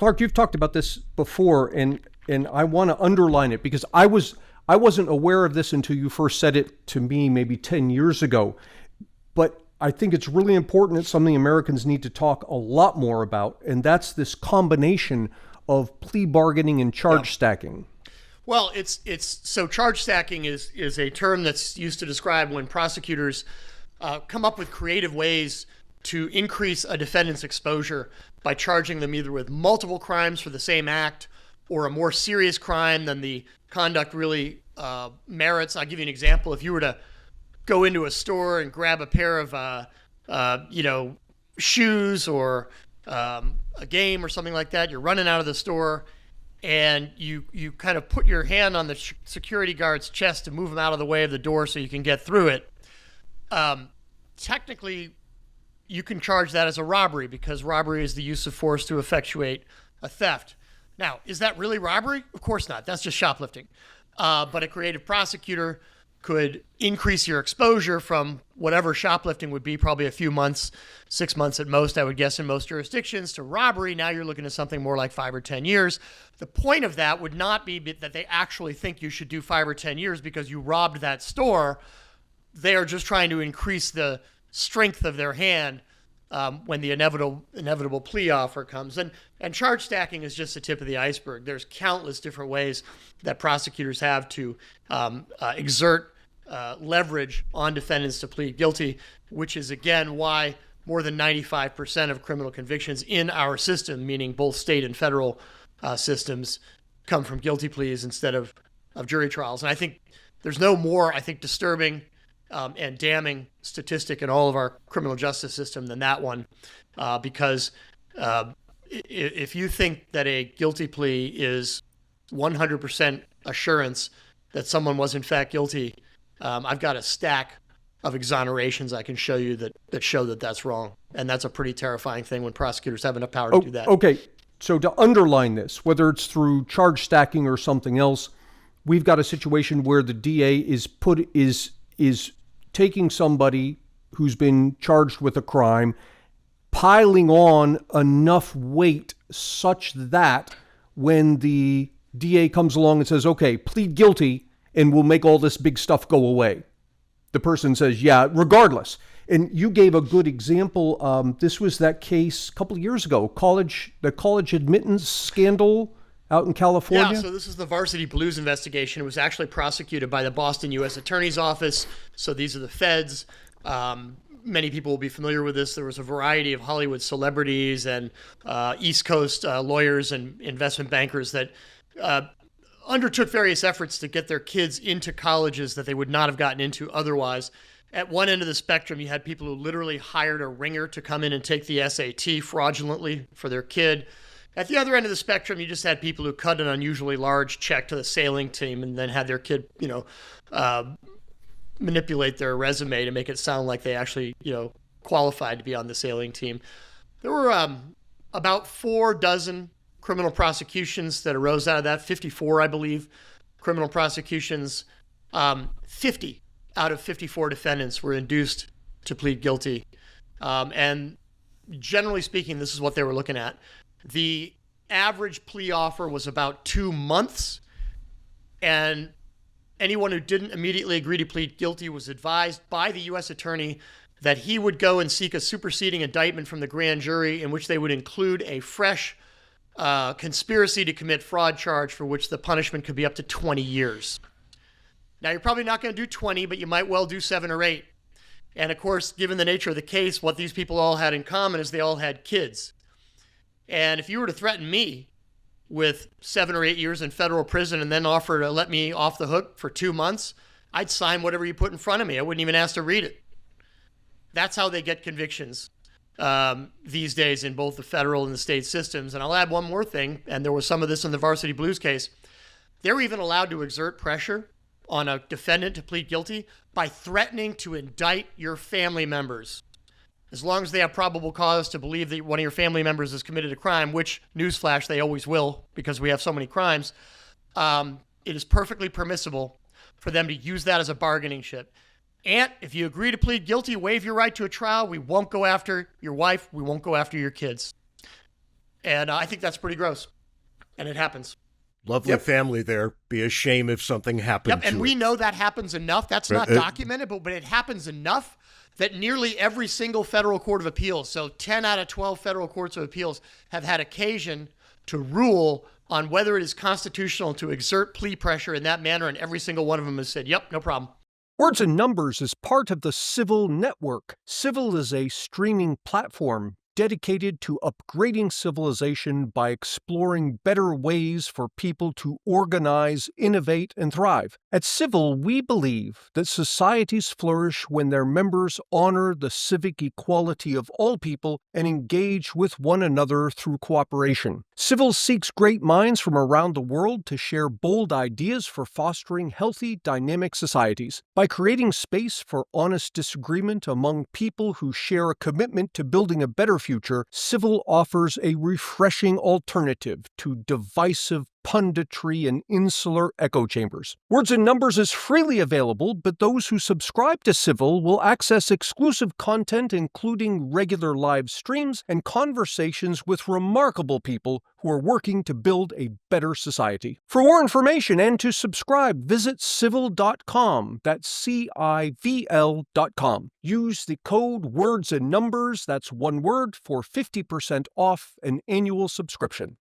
Clark, you've talked about this before, and I want to underline it because I wasn't aware of this until you first said it to me maybe 10 years ago. But I think it's really important. It's something Americans need to talk a lot more about, and that's this combination of plea bargaining and charge stacking. Well, it's so charge stacking is a term that's used to describe when prosecutors come up with creative ways to increase a defendant's exposure by charging them either with multiple crimes for the same act or a more serious crime than the conduct really merits. I'll give you an example. If you were to go into a store and grab a pair of, shoes or a game or something like that, you're running out of the store and you kind of put your hand on the security guard's chest to move him out of the way of the door so you can get through it. Technically, you can charge that as a robbery because robbery is the use of force to effectuate a theft. Now, is that really robbery? Of course not. That's just shoplifting. But a creative prosecutor could increase your exposure from whatever shoplifting would be, probably a few months, 6 months at most, I would guess, in most jurisdictions, to robbery. Now you're looking at something more like 5 or 10 years. The point of that would not be that they actually think you should do 5 or 10 years because you robbed that store. They are just trying to increase the strength of their hand when the inevitable plea offer comes. And charge stacking is just the tip of the iceberg. There's countless different ways that prosecutors have to exert leverage on defendants to plead guilty, which is, again, why more than 95% of criminal convictions in our system, meaning both state and federal systems, come from guilty pleas instead of jury trials. And I think there's no more, disturbing and damning statistic in all of our criminal justice system than that one, because if you think that a guilty plea is 100% assurance that someone was in fact guilty, I've got a stack of exonerations I can show you that show that that's wrong. And that's a pretty terrifying thing when prosecutors have enough power to do that. Okay, so to underline this, whether it's through charge stacking or something else, we've got a situation where the DA is taking somebody who's been charged with a crime, piling on enough weight such that when the DA comes along and says, okay, plead guilty and we'll make all this big stuff go away, the person says, yeah, regardless. And you gave a good example. This was that case a couple of years ago, the college admittance scandal out in California? Yeah, so this is the Varsity Blues investigation. It was actually prosecuted by the Boston U.S. Attorney's Office. So these are the feds. Many people will be familiar with this. There was a variety of Hollywood celebrities and East Coast lawyers and investment bankers that undertook various efforts to get their kids into colleges that they would not have gotten into otherwise. At one end of the spectrum, you had people who literally hired a ringer to come in and take the SAT fraudulently for their kid. At the other end of the spectrum, you just had people who cut an unusually large check to the sailing team and then had their kid, manipulate their resume to make it sound like they actually, qualified to be on the sailing team. There were about 4 dozen criminal prosecutions that arose out of that, 54, I believe, criminal prosecutions. 50 out of 54 defendants were induced to plead guilty. And generally speaking, this is what they were looking at. The average plea offer was about 2 months, and anyone who didn't immediately agree to plead guilty was advised by the U.S. attorney that he would go and seek a superseding indictment from the grand jury in which they would include a fresh conspiracy to commit fraud charge for which the punishment could be up to 20 years. Now, you're probably not going to do 20, but you might well do 7 or 8. And of course, given the nature of the case, what these people all had in common is they all had kids. And if you were to threaten me with 7 or 8 years in federal prison and then offer to let me off the hook for 2 months, I'd sign whatever you put in front of me. I wouldn't even ask to read it. That's how they get convictions these days in both the federal and the state systems. And I'll add one more thing, and there was some of this in the Varsity Blues case. They're even allowed to exert pressure on a defendant to plead guilty by threatening to indict your family members. As long as they have probable cause to believe that one of your family members has committed a crime, which, newsflash, they always will because we have so many crimes, it is perfectly permissible for them to use that as a bargaining chip. And if you agree to plead guilty, waive your right to a trial, we won't go after your wife, we won't go after your kids. And I think that's pretty gross. And it happens. Lovely family there. Be a shame if something happened to And we know that happens enough. That's not documented, but it happens enough that nearly every single federal court of appeals, so 10 out of 12 federal courts of appeals, have had occasion to rule on whether it is constitutional to exert plea pressure in that manner, and every single one of them has said, yep, no problem. Words and Numbers is part of the CiVL network. CiVL is a streaming platform dedicated to upgrading civilization by exploring better ways for people to organize, innovate, and thrive. At CiVL, we believe that societies flourish when their members honor the civic equality of all people and engage with one another through cooperation. CiVL seeks great minds from around the world to share bold ideas for fostering healthy, dynamic societies. By creating space for honest disagreement among people who share a commitment to building a better future, CiVL offers a refreshing alternative to divisive punditry and insular echo chambers. Words and Numbers is freely available, but those who subscribe to CiVL will access exclusive content, including regular live streams and conversations with remarkable people who are working to build a better society. For more information and to subscribe, visit CiVL.com. That's CiVL.com. Use the code Words and Numbers, that's one word, for 50% off an annual subscription.